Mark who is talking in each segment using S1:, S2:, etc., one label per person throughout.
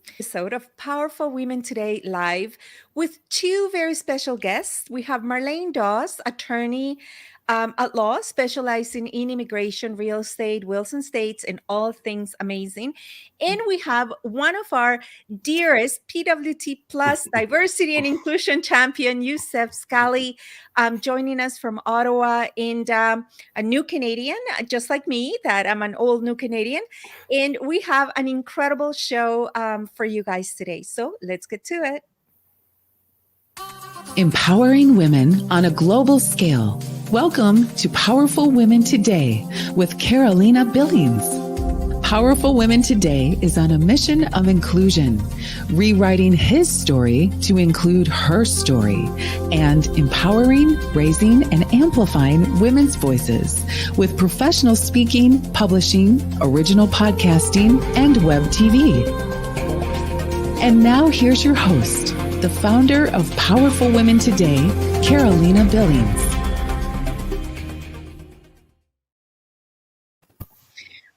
S1: episode of Powerful Women Today Live with two very special guests. We have Marlene Dawes, attorney at law, specializing in immigration, real estate, wills and states, and all things amazing. And we have one of our dearest PWT Plus diversity and inclusion champion, Youssef Scali, joining us from Ottawa, and a new Canadian, just like me, that I'm an old new Canadian. And we have an incredible show for you guys today. So let's get to it.
S2: Empowering women on a global scale. Welcome to Powerful Women Today with Carolina Billings. Powerful Women Today is on a mission of inclusion, rewriting his story to include her story, and empowering, raising, and amplifying women's voices with professional speaking, publishing, original podcasting, and web TV. And now here's your host, the founder of Powerful Women Today, Carolina Billings.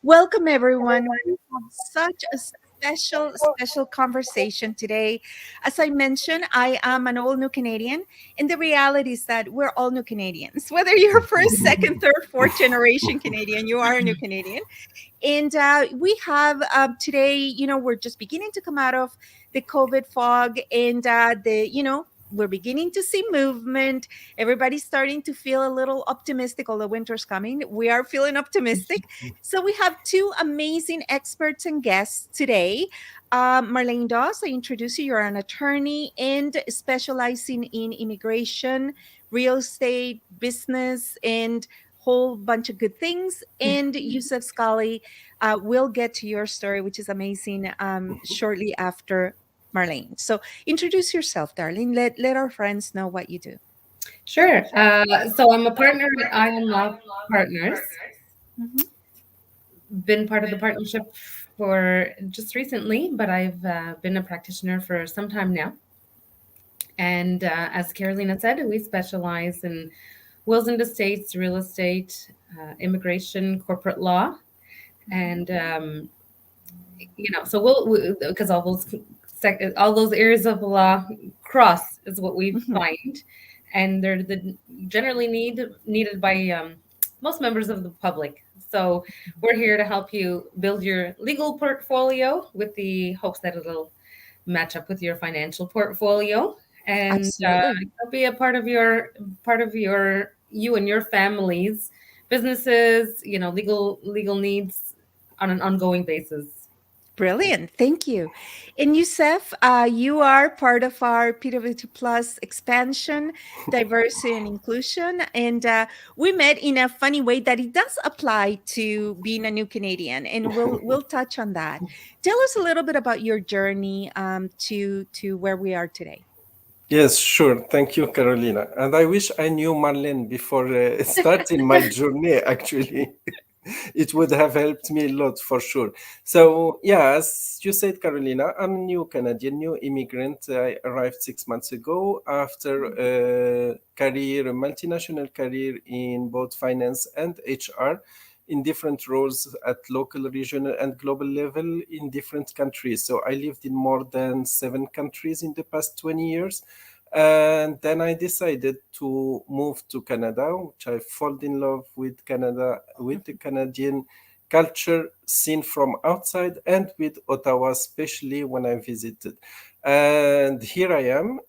S1: Welcome, everyone. We have such a special conversation today. As I mentioned, I am an old new Canadian, and the reality is that we're all new Canadians. Whether you're first, second, third, fourth generation Canadian, you are a new Canadian. And we have today, we're just beginning to come out of the COVID fog, and we're beginning to see movement. Everybody's starting to feel a little optimistic, although winter's coming. We are feeling optimistic. So we have two amazing experts and guests today. Marlene Dawes, I introduce you. You're an attorney and specializing in immigration, real estate, business, and whole bunch of good things. And Youssef Scali, we'll get to your story, which is amazing, shortly after Marlene. So introduce yourself, darling. Let our friends know what you do.
S3: Sure. So I'm a partner at I Am Law Partners.
S1: Mhm.
S3: Been part of the partnership for just recently, but I've been a practitioner for some time now. And as Carolina said, we specialize in wills and estates, real estate, immigration, corporate law, and so because all those areas of the law cross is what we find, and they're generally needed by most members of the public. So we're here to help you build your legal portfolio with the hopes that it'll match up with your financial portfolio, and it'll be a part of you and your family's businesses, legal needs on an ongoing basis.
S1: Brilliant. Thank you. And Youssef, you are part of our PWT Plus expansion, diversity and inclusion. And we met in a funny way that it does apply to being a new Canadian. And we'll touch on that. Tell us a little bit about your journey to where we are today.
S4: Yes, sure. Thank you, Carolina. And I wish I knew Marlene before starting my journey, actually. It would have helped me a lot for sure. So, yeah, as you said, Carolina, I'm a new Canadian, new immigrant. I arrived 6 months ago after a multinational career in both finance and HR, in different roles at local, regional, and global level in different countries. So I lived in more than 7 countries in the past 20 years. And then I decided to move to Canada, which I fall in love with Canada, with the Canadian culture seen from outside, and with Ottawa, especially when I visited. And here I am,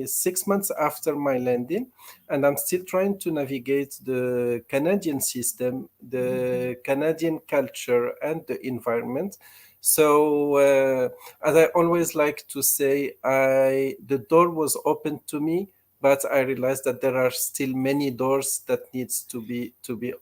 S4: 6 months after my landing, and I'm still trying to navigate the Canadian system, the Canadian culture, and the environment. So, as I always like to say, the door was open to me, but I realized that there are still many doors that needs to be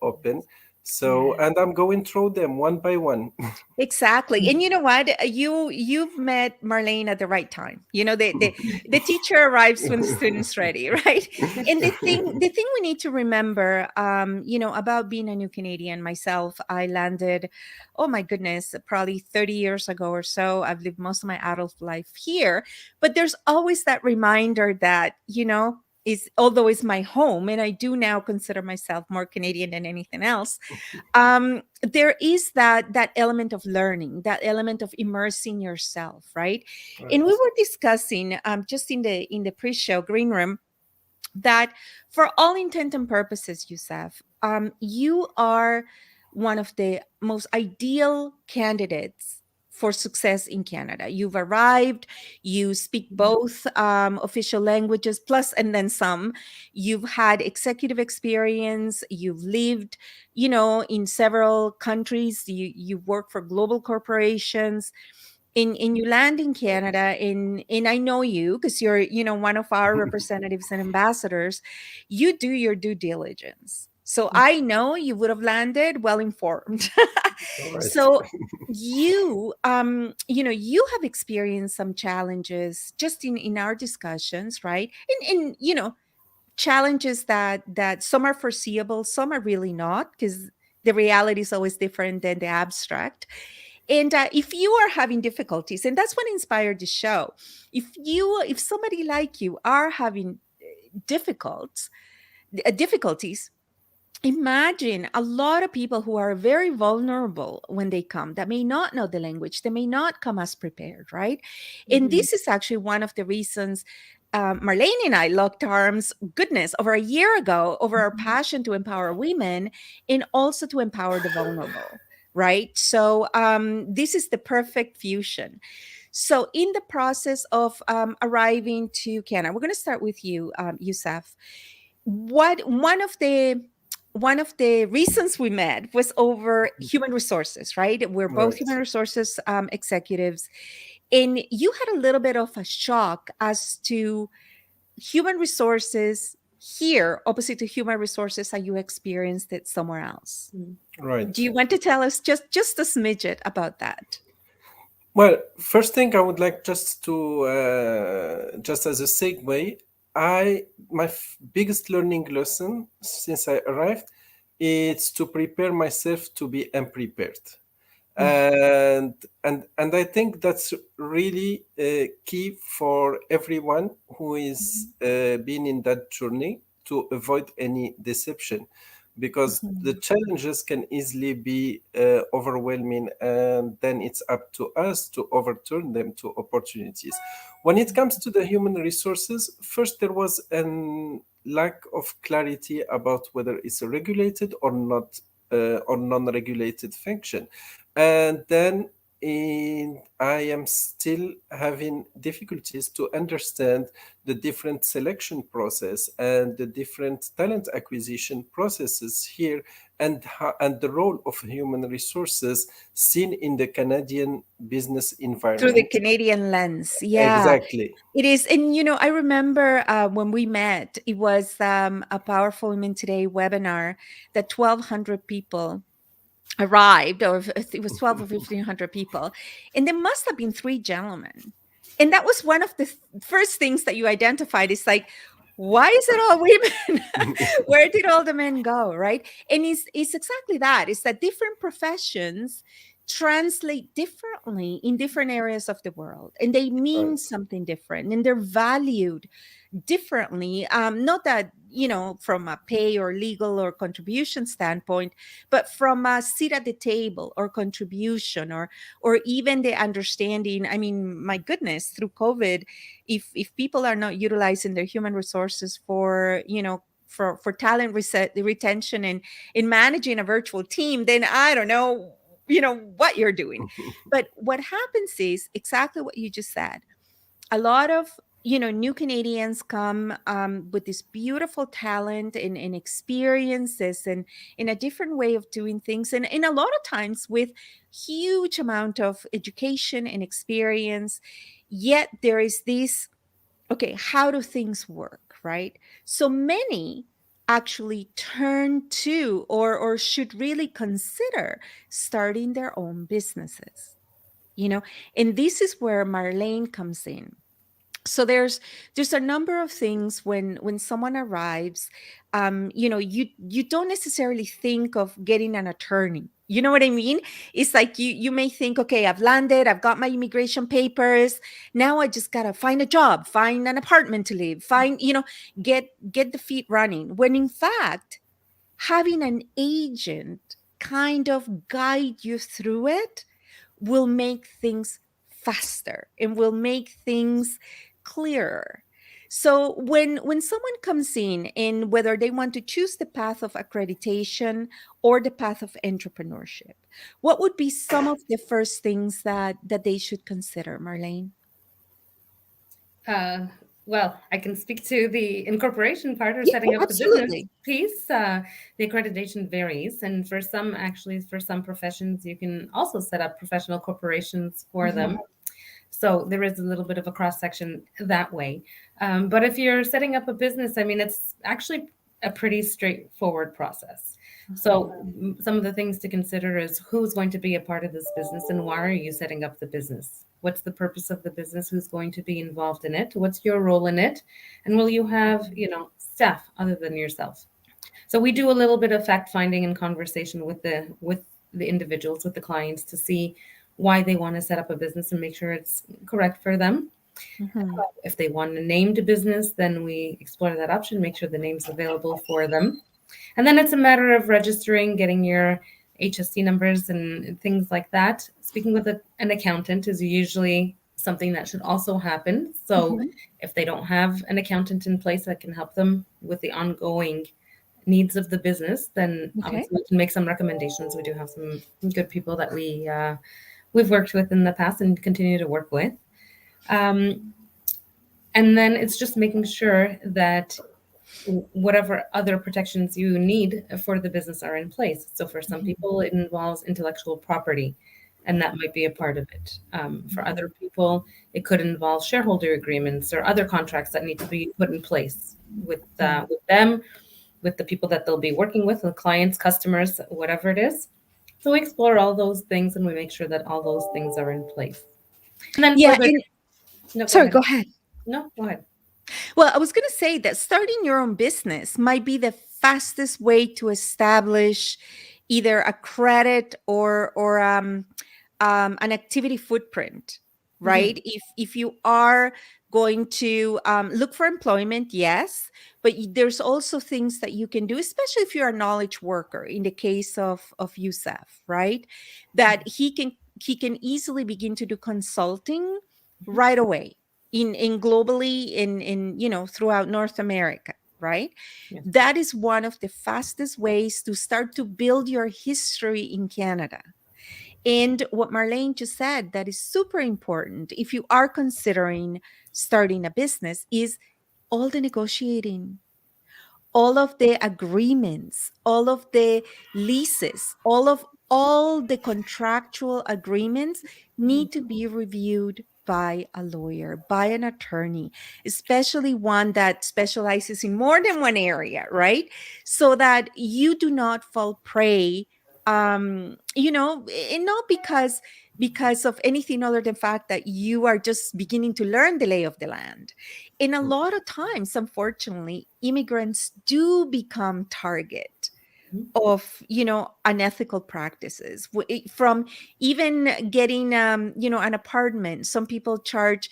S4: open. So, and I'm going through them one by one.
S1: Exactly. And you know what? You've met Marlene at the right time. The teacher arrives when the student's ready, right? And the thing we need to remember, about being a new Canadian, myself, I landed, oh my goodness, probably 30 years ago or so. I've lived most of my adult life here. But there's always that reminder that, is, although it's my home, and I do now consider myself more Canadian than anything else, there is that element of learning, that element of immersing yourself, right? And we
S4: Right.
S1: were discussing just in the pre-show green room that for all intent and purposes, Youssef, you are one of the most ideal candidates for success in Canada. You've arrived, you speak both official languages, plus and then some. You've had executive experience, you've lived, in several countries, you've worked for global corporations, and you land in Canada, and I know you because you're, one of our representatives and ambassadors. You do your due diligence. So I know you would have landed well informed.
S4: All right.
S1: So you have experienced some challenges just in our discussions, right? And challenges that some are foreseeable, some are really not, because the reality is always different than the abstract. And if you are having difficulties, and that's what inspired the show, if somebody like you are having difficult difficulties, imagine a lot of people who are very vulnerable when they come, that may not know the language, they may not come as prepared, right? And
S3: Mhm.
S1: this is actually one of the reasons Marlene and I locked arms, goodness, over a year ago, over our passion to empower women and also to empower the vulnerable, right? So this is the perfect fusion. So in the process of arriving to Canada, we're going to start with you, Youssef. What one of the reasons we met was over human resources, right? We're both
S4: Right.
S1: human resources executives, and you had a little bit of a shock as to human resources here opposite to human resources that you experienced it somewhere else.
S3: Mhm.
S1: Do
S4: Right.
S1: you want to tell us just a smidget about that?
S4: Well, first thing I would like just to just as a segue, biggest learning lesson since I arrived is to prepare myself to be unprepared. And I think that's really key for everyone who is been in that journey to avoid any deception, because the
S1: Mhm.
S4: challenges can easily be overwhelming, and then it's up to us to overturn them to opportunities. When it comes to the human resources, first there was a lack of clarity about whether it's a regulated or not, or non-regulated function. And then I am still having difficulties to understand the different selection process and the different talent acquisition processes here, and the role of human resources seen in the Canadian business
S1: Through the
S4: environment.
S1: Canadian lens, yeah.
S4: Exactly.
S1: It is. And, I remember when we met, it was a Powerful Women Today webinar that 1,200 people arrived, or it was 12 or 1,500 people. And there must have been three gentlemen. And that was one of the first things that you identified is like, why is it all women? Where did all the men go? Right. And it's exactly that. It's that different professions translate differently in different areas of the world, and they mean
S4: Right.
S1: something different, and they're valued differently. Not that, from a pay or legal or contribution standpoint, but from a seat at the table or contribution, or even the understanding. I mean, my goodness, through COVID, if people are not utilizing their human resources for, for talent retention and in managing a virtual team, then I don't know, what you're doing. But what happens is exactly what you just said. A lot of, new Canadians come with this beautiful talent and experiences and in a different way of doing things, and a lot of times with huge amount of education and experience. Yet there is this, okay, how do things work, right? So many actually turn to, or should really consider starting their own businesses, you know and this is where Marlene comes in. So there's a number of things when someone arrives. You don't necessarily think of getting an attorney. You know what I mean? It's like you may think, okay, I've landed, I've got my immigration papers, now I just gotta find a job, find an apartment to live, find, get the feet running, when in fact having an agent kind of guide you through it will make things faster and will make things clearer. So when someone comes in, and whether they want to choose the path of accreditation or the path of entrepreneurship, what would be some of the first things that they should consider, Marlene?
S3: Uh, well, I can speak to the incorporation part or
S1: Yeah,
S3: setting up the business
S1: absolutely.
S3: piece. The accreditation varies, and for some, actually, for some professions, you can also set up professional corporations for them. So there is a little bit of a cross section that way. But if you're setting up a business, I mean, it's actually a pretty straightforward process. So some of the things to consider is who's going to be a part of this business and why are you setting up the business? What's the purpose of the business? Who's going to be involved in it? What's your role in it? And will you have, staff other than yourself? So we do a little bit of fact finding and conversation with the individuals, with the clients, to see why they want to set up a business and make sure it's correct for them.
S1: Mhm.
S3: If they want a named business, then we explore that option, make sure the name's available for them. And then it's a matter of registering, getting your HSC numbers and things like that. Speaking with an accountant is usually something that should also happen. So
S1: Mhm.
S3: if they don't have an accountant in place that can help them with the ongoing needs of the business, then
S1: Okay.
S3: obviously we can make some recommendations. We do have some good people that we've worked with in the past and continue to work with. Um, and then it's just making sure that whatever other protections you need for the business are in place. So for some
S1: Mhm.
S3: people, it involves intellectual property, and that might be a part of it. For other people, it could involve shareholder agreements or other contracts that need to be put in place with them, with the people that they'll be working with clients, customers, whatever it is. So we explore all those things and we make sure that all those things are in place. And then
S1: Yeah,
S3: for the
S1: and
S3: no, go
S1: sorry,
S3: ahead.
S1: go ahead.
S3: No, go ahead.
S1: Well, I was going to say that starting your own business might be the fastest way to establish either a credit or an activity footprint,
S3: Mhm.
S1: right? If you are going to look for employment, yes, but there's also things that you can do, especially if you're a knowledge worker. In the case of Yusef, right, that he can easily begin to do consulting right away in globally in throughout North America, right?
S3: Yes.
S1: That is one of the fastest ways to start to build your history in Canada. And what Marlene just said, that is super important if you are considering starting a business, is all the negotiating, all of the agreements, all of the leases, all the contractual agreements need to be reviewed by a lawyer, by an attorney, especially one that specializes in more than one area, right? So that you do not fall prey, and not because of anything other than fact that you are just beginning to learn the lay of the land. And a lot of times, unfortunately, immigrants do become target
S3: Mhm.
S1: of unethical practices, from even getting an apartment. Some people charge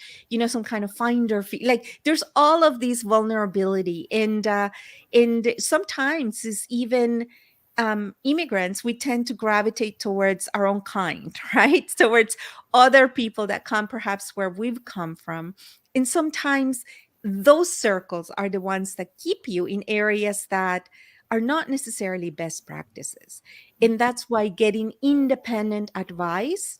S1: some kind of finder fee. Like, there's all of these vulnerability, and sometimes is even immigrants, we tend to gravitate towards our own kind, right? Towards other people that come perhaps where we've come from. And sometimes those circles are the ones that keep you in areas that are not necessarily best practices. And that's why getting independent advice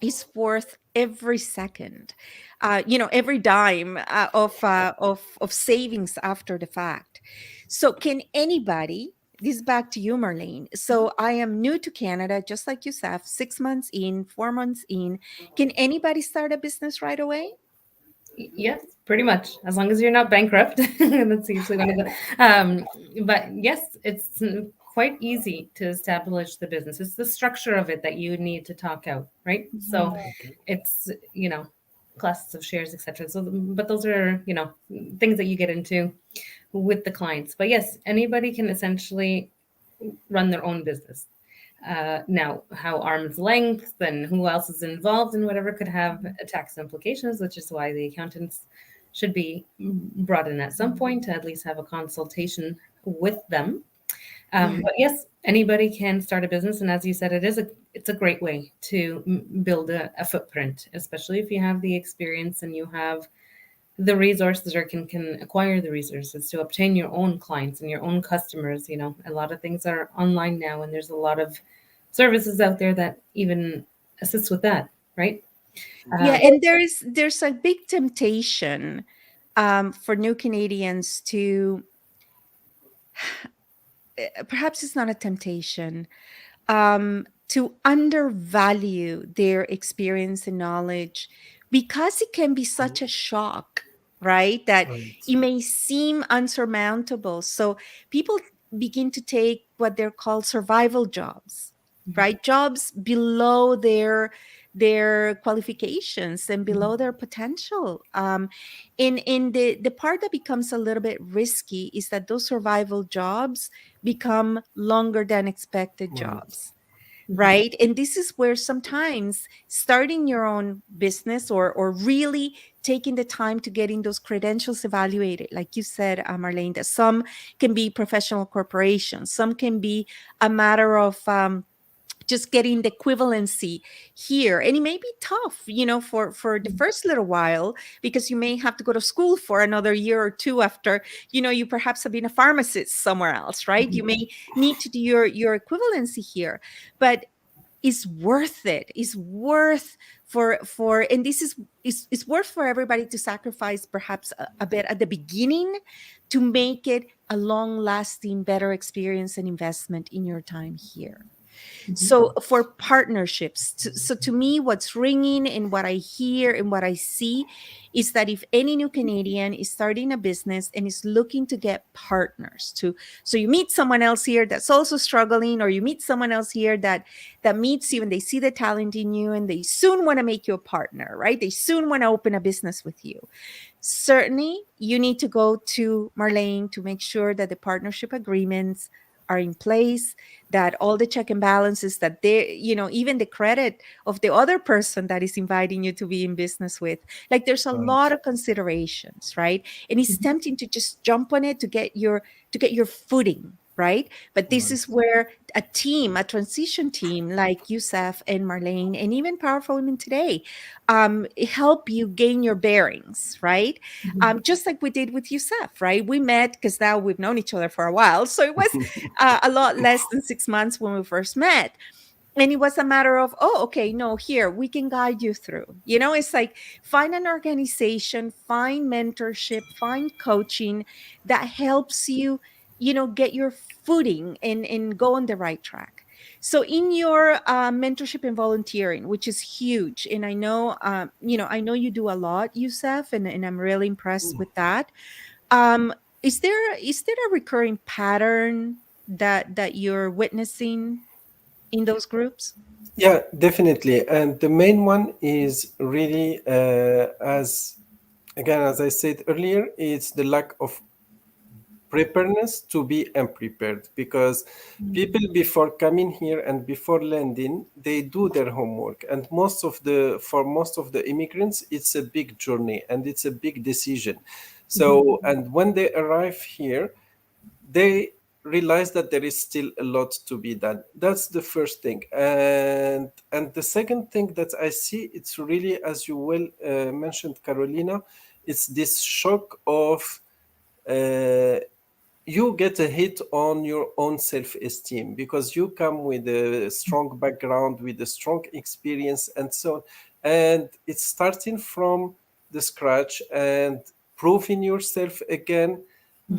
S1: is worth every second, every dime of savings after the fact. So, can anybody? This is back to you, Marlene. So, I am new to Canada, just like yourself. 6 months in, 4 months in. Can anybody start a business right away?
S3: Yes, pretty much. As long as you're not bankrupt, that's usually one of the. But yes, it's quite easy to establish the business. It's the structure of it that you need to talk out, right? So
S1: Mhm.
S3: it's classes of shares, etc. So, but those are, things that you get into with the clients. But yes, anybody can essentially run their own business. Now, how arm's length and who else is involved and whatever could have tax implications, which is why the accountants should be brought in at some point to at least have a consultation with them. But yes, anybody can start a business, and as you said, it's a great way to build a footprint, especially if you have the experience and you have the resources, or can acquire the resources to obtain your own clients and your own customers. A lot of things are online now, and there's a lot of services out there that even assist with that, right?
S1: Yeah, and there's a big temptation for new Canadians to, perhaps it's not a temptation, to undervalue their experience and knowledge, because it can be such a shock, right? That
S4: Right.
S1: it may seem unsurmountable. So people begin to take what they're called survival jobs, right? Jobs below their qualifications and below their potential. In the part that becomes a little bit risky is that those survival jobs become longer than expected
S4: Right.
S1: jobs, right? And this is where sometimes starting your own business, or really taking the time to getting those credentials evaluated, like you said, Marlene, that some can be professional corporations, some can be a matter of just getting the equivalency here, and it may be tough, for the first little while, because you may have to go to school for another year or two after, you perhaps have been a pharmacist somewhere else, right? You may need to do your equivalency here, but it's worth it. It's worth for and this is worth for everybody to sacrifice perhaps a bit at the beginning to make it a long lasting better experience and investment in your time here. So for partnerships, so to me, what's ringing and what I hear and what I see is that if any new Canadian is starting a business and is looking to get partners, so you meet someone else here that's also struggling, or you meet someone else here that meets you and they see the talent in you and they soon want to make you a partner, right? They soon want to open a business with you. Certainly, you need to go to Marlene to make sure that the partnership agreements are in place, that all the check and balances, that they, even the credit of the other person that is inviting you to be in business with. Like, there's a lot
S4: Right.
S1: of considerations, right? And it's tempting to just jump on it to get your footing, right? But this is
S4: Right.
S1: where a team, a transition team like Yusef and Marlene, and even Powerful Women Today, help you gain your bearings, right? Just like we did with Yusef, right? We met because now we've known each other for a while. So it was a lot less than 6 months when we first met. And it was a matter of, oh, okay, no, here, we can guide you through. It's like, find an organization, find mentorship, find coaching that helps you, get your footing and go on the right track. So in your mentorship and volunteering, which is huge, and I know you do a lot, Yusef, and I'm really impressed with that. Is there a recurring pattern that you're witnessing in those groups?
S4: Yeah, definitely. And the main one is really, as I said earlier, it's the lack of preparedness to be unprepared, because people before coming here and before landing, they do their homework, and for most of the immigrants, it's a big journey and it's a big decision. So, and when they arrive here, they realize that there is still a lot to be done. That's the first thing. And the second thing that I see, it's really, as you well mentioned, Carolina, it's this shock of uh, you get a hit on your own self-esteem, because you come with a strong background, with a strong experience, and so on. And it's starting from the scratch and proving yourself again,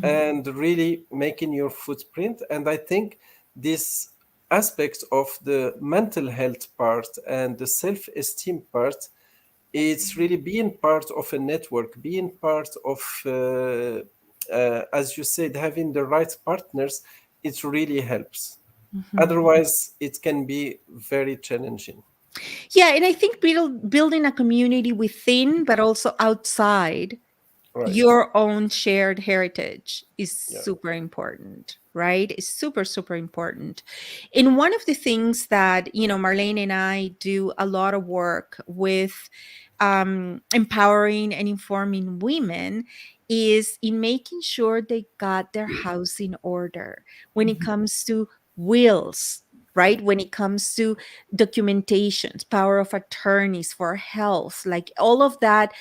S4: and really making your footprint. And I think this aspect of the mental health part and the self-esteem part, it's really being part of a network, being part of, as you said, having the right partners. It really helps.
S1: Mhm.
S4: Otherwise, it can be very challenging.
S1: Yeah, and I think building a community within, but also outside
S4: Right.
S1: your own shared heritage is
S4: Yeah.
S1: super important, right? It's super, super important. And one of the things that, Marlene and I do a lot of work with, empowering and informing women is in making sure they got their house in order when it
S3: Mhm.
S1: comes to wills, right? When it comes to documentations, power of attorneys for health, like all of that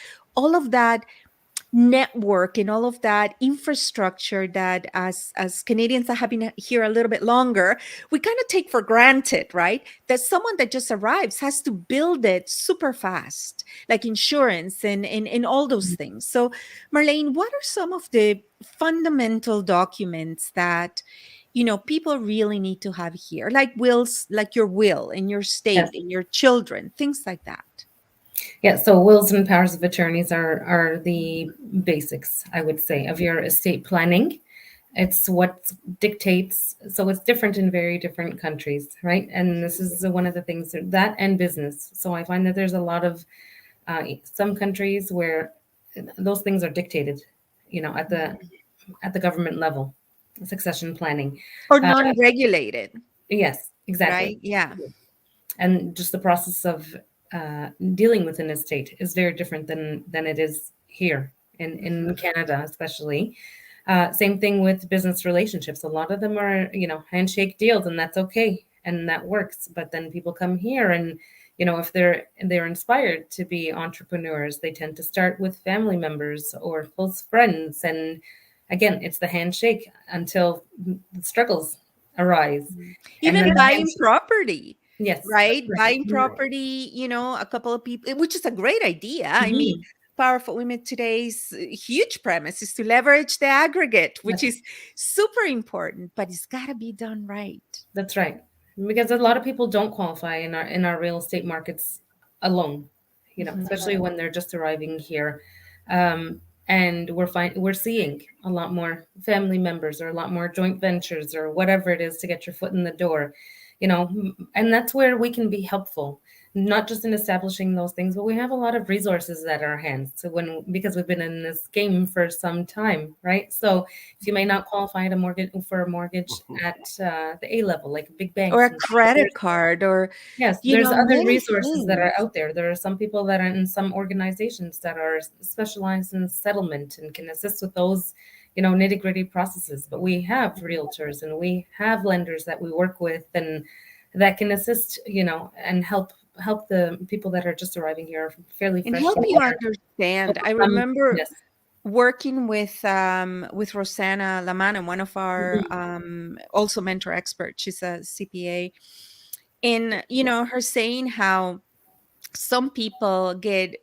S1: network and all of that infrastructure that as Canadians that have been here a little bit longer, we kind of take for granted, right? That someone that just arrives has to build it super fast, like insurance and all those things. So, Marlene, what are some of the fundamental documents that people really need to have here, like wills, like your will in your state
S3: Yes.
S1: and your children, things like that?
S3: Yeah, so wills and powers of attorneys are the basics, I would say, of your estate planning. It's what dictates, so it's different in very different countries, right? And this is one of the things that and business. So I find that there's a lot of some countries where those things are dictated, at the government level, succession planning.
S1: Or
S3: Uh,
S1: non-regulated,
S3: yes, exactly.
S1: right? Yeah.
S3: And just the process of dealing with an estate is very different than it is here in Canada, especially. Same thing with business relationships. A lot of them are, handshake deals, and that's okay, and that works. But then people come here, and if they're inspired to be entrepreneurs, they tend to start with family members or close friends, and again, it's the handshake until the struggles arise,
S1: Mhm.
S3: and then
S1: Even
S3: the
S1: buying
S3: handshake.
S1: property,
S3: Yes, that's
S1: right?
S3: right.
S1: Buying property, a couple of people, which is a great idea. I mean,
S3: Mhm.
S1: Powerful Women today's huge premise is to leverage the aggregate, which
S3: That's
S1: is super important, but it's got to be done right.
S3: that's right. Because a lot of people don't qualify in our real estate markets alone,
S1: Mhm.
S3: especially when they're just arriving here. And we're seeing a lot more family members or a lot more joint ventures or whatever it is to get your foot in the door, and that's where we can be helpful, not just in establishing those things, but we have a lot of resources at our hands. So because we've been in this game for some time, right? So if you may not qualify for a mortgage at the A level, like big
S1: Or
S3: banks
S1: a
S3: and stuff,
S1: credit card, or,
S3: yes, there's other
S1: many
S3: resources that are
S1: things.
S3: out there. There are some people that are in some organizations that are specialized in settlement and can assist with those, nitty-gritty processes. But we have realtors and we have lenders that we work with and that can assist, and help the people that are just arriving here fairly
S1: And
S3: fresh
S1: help
S3: and
S1: you
S3: are
S1: understand. I
S3: overcome.
S1: remember
S3: Yes.
S1: working with Rosanna Lamana, one of our
S3: Mhm.
S1: also mentor experts. She's a CPA, and her saying how some people get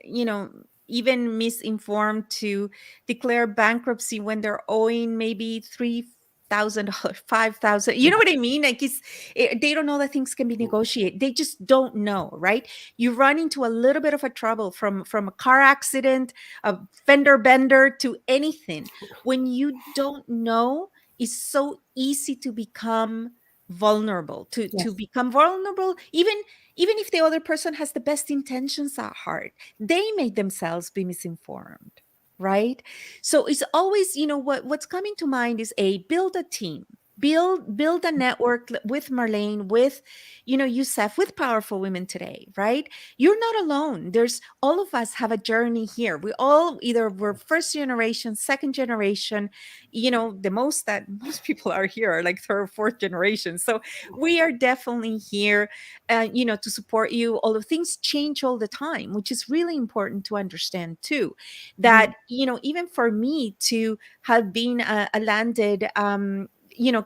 S1: even misinformed to declare bankruptcy when they're owing maybe $3,000, 5,000. You know what I mean? Like they don't know that things can be negotiated. They just don't know, right? You run into a little bit of a trouble from a car accident, a fender bender, to anything. When you don't know, it's so easy to become vulnerable, to
S3: Yes.
S1: become vulnerable, even if the other person has the best intentions at heart. They may themselves be misinformed, right? So it's always, what's coming to mind is, build a team, build a network with Marlene, with Youssef, with Powerful Women today, right? You're not alone. There's all of us have a journey here. We all either we're first generation, second generation, the most that most people are here are like third or fourth generation. So we are definitely here, to support you. All of things change all the time, which is really important to understand too.
S3: Mhm.
S1: That even for me to have been a landed,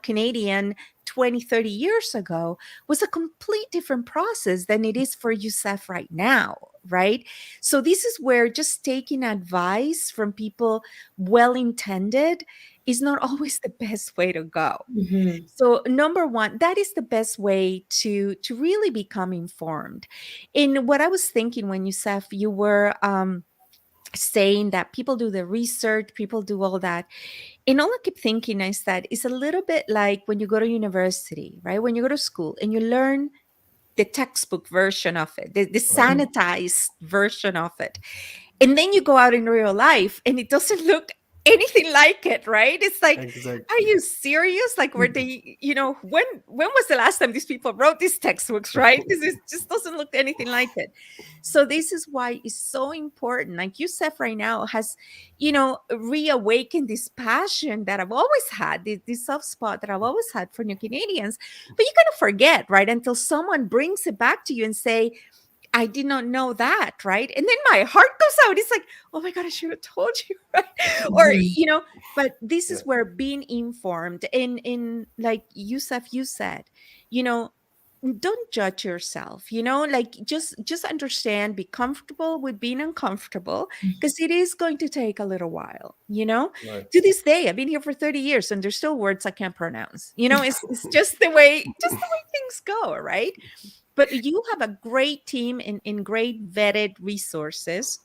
S1: Canadian 20, 30 years ago was a complete different process than it is for Youssef right now, right? So this is where just taking advice from people well intended is not always the best way to go.
S3: Mhm.
S1: So number one, that is the best way to really become informed. In what I was thinking when you were saying that people do the research, people do all that, and all I keep thinking is that it's a little bit like when you go to university, right? When you go to school and you learn the textbook version of it, the
S4: Right.
S1: sanitized version of it. And then you go out in real life and it doesn't look anything like it, right? It's like, are
S4: Exactly.
S1: you serious? Like, were they, when was the last time these people wrote these textbooks, right? Because it just doesn't look anything like it. So this is why it's so important. Like Youssef right now has, reawakened this passion that I've always had, this soft spot that I've always had for New Canadians. But you kind of forget, right? Until someone brings it back to you and say, I did not know that, right? And then my heart goes out. It's like, oh my God, I should have told you, right? Or,
S3: Mhm.
S1: but this
S4: Yeah.
S1: is where being informed in like Yusuf, you said, you know, don't judge yourself, like just understand, be comfortable with being uncomfortable, because it is going to take a little while.
S4: Right.
S1: To this day, I've been here for 30 years and there's still words I can't pronounce. It's just the way things go, right? But you have a great team in great vetted resources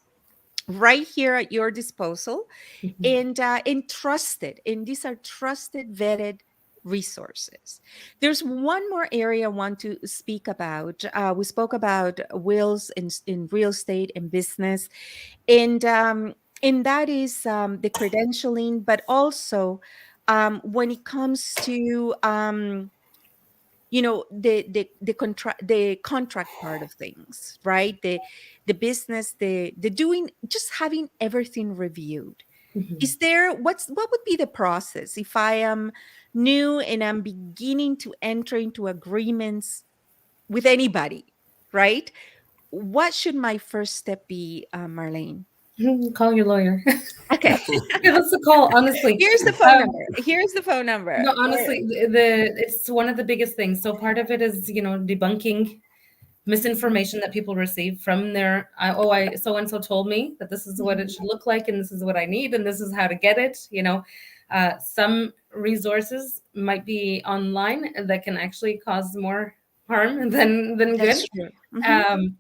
S1: right here at your disposal,
S3: Mhm.
S1: and trusted, and these are trusted, vetted resources. There's one more area I want to speak about. We spoke about wills in real estate and business, and that is the credentialing, but also when it comes to the contract part of things, right? The business, the doing, just having everything reviewed.
S3: Mhm.
S1: What would be the process if I am new and I'm beginning to enter into agreements with anybody, right? What should my first step be, Marlene?
S3: Call your lawyer.
S1: Okay.
S3: Give us a call, honestly.
S1: Here's the phone
S3: Um,
S1: number. Here's the phone number.
S3: no, honestly, the it's one of the biggest things. So part of it is, debunking misinformation that people receive from their, I so and so told me that this is what it should look like, and this is what I need, and this is how to get it. Some resources might be online that can actually cause more harm than good.
S1: That's true.
S3: Um,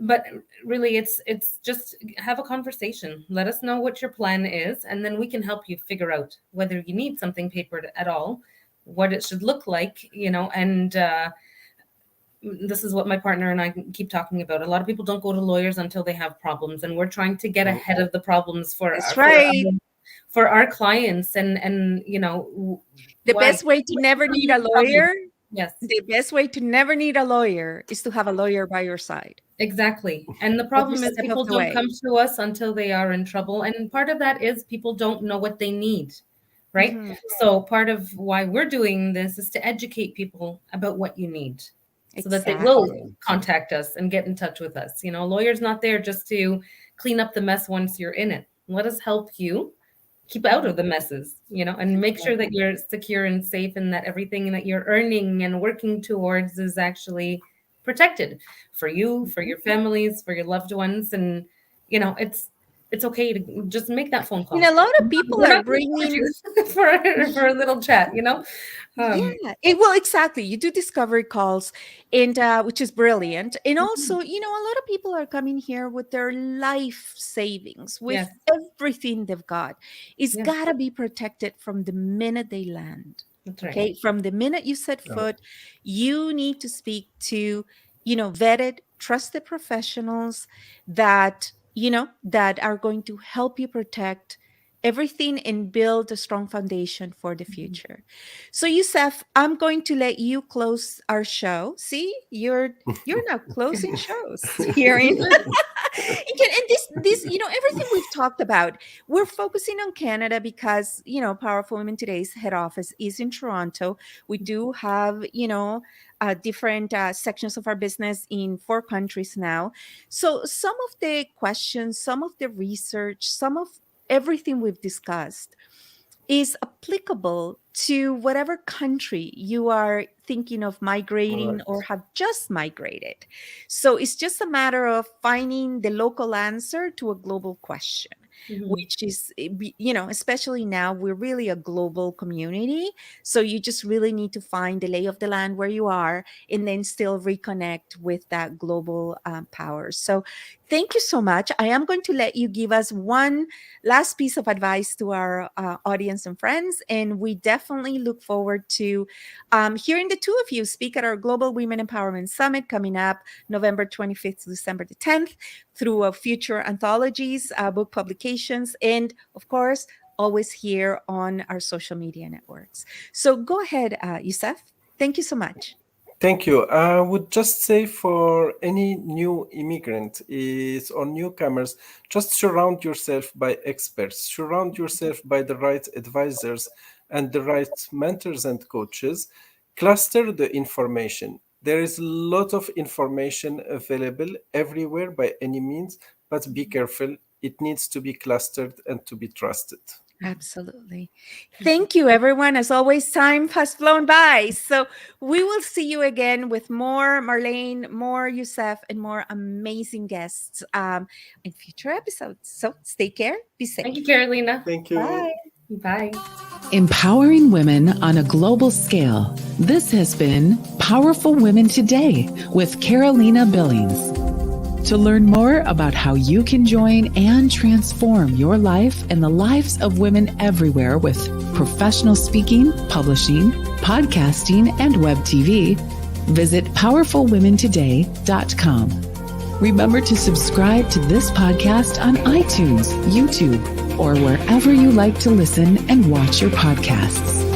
S3: but really, it's just have a conversation. Let us know what your plan is, and then we can help you figure out whether you need something papered at all, what it should look like, and this is what my partner and I keep talking about. A lot of people don't go to lawyers until they have problems, and we're trying to get
S4: Mm.
S3: ahead of the problems for
S1: That's
S3: our, for our,
S1: right.
S3: for our clients, and
S1: The
S3: why
S1: best way to never need a
S3: problem.
S1: lawyer,
S3: Yes,
S1: the best way to never need a lawyer is to have a lawyer by your side
S3: exactly. And the
S1: every
S3: problem is
S1: step of
S3: people
S1: the
S3: don't
S1: way.
S3: come to us until they are in trouble, and part of that is people don't know what they need, right?
S1: Mhm.
S3: So part of why we're doing this is to educate people about what you need, so that they will
S1: Exactly.
S3: contact us and get in touch with us. A lawyer's not there just to clean up the mess once you're in it. Let us help you keep out
S1: Mhm.
S3: of the messes, and make sure that you're secure and safe, and that everything that you're earning and working towards is actually protected for you, for
S1: Mhm.
S3: your families, for your loved ones. And it's okay to just make that phone
S1: And
S3: call.
S1: a lot of people
S3: We're
S1: are
S3: not going to charge
S1: bringing.
S3: you for a little chat. Um,
S1: Yeah, well, exactly. You do discovery calls, and which is brilliant. And also, a lot of people are coming here with their life savings, with
S3: yes,
S1: everything they've got. It's
S3: yeah,
S1: got to be protected from the minute they land.
S3: that's right.
S1: Okay, from the minute you set
S4: Yeah.
S1: foot, you need to speak to, vetted, trusted professionals that are going to help you protect everything and build a strong foundation for the
S3: Mhm.
S1: future. So, Yusef, I'm going to let you close our show. See, you're now closing shows here in and this everything we've talked about, we're focusing on Canada because Powerful Women Today's head office is in Toronto. We do have different sections of our business in 4 countries now. So some of the questions, some of the research, some of everything we've discussed is applicable to whatever country you are thinking of migrating
S4: Right.
S1: or have just migrated. So it's just a matter of finding the local answer to a global question,
S3: Mhm.
S1: which is, especially now, we're really a global community. So you just really need to find the lay of the land where you are and then still reconnect with that global power. So thank you so much. I am going to let you give us one last piece of advice to our audience and friends. And we definitely look forward to hearing the two of you speak at our Global Women Empowerment Summit coming up November 25th to December the 10th through future anthologies, book publications, and of course, always here on our social media networks. So go ahead, Youssef. Thank you so much.
S4: Thank you. I would just say for any new immigrant is or newcomers, just surround yourself by experts, surround yourself by the right advisors and the right mentors and coaches. Cluster the information. There is a lot of information available everywhere by any means, but be careful. It needs to be clustered and to be trusted.
S1: Absolutely. Thank you, everyone. As always, time has flown by. So we will see you again with more Marlene, more Youssef, and more amazing guests in future episodes. So stay care, be safe.
S3: Thank you, Carolina.
S4: Thank you.
S1: Bye.
S3: Bye.
S2: Empowering women on a global scale. This has been Powerful Women Today with Carolina Billings. To learn more about how you can join and transform your life and the lives of women everywhere with professional speaking, publishing, podcasting, and web TV, visit powerfulwomentoday.com. Remember to subscribe to this podcast on iTunes, YouTube, or wherever you like to listen and watch your podcasts.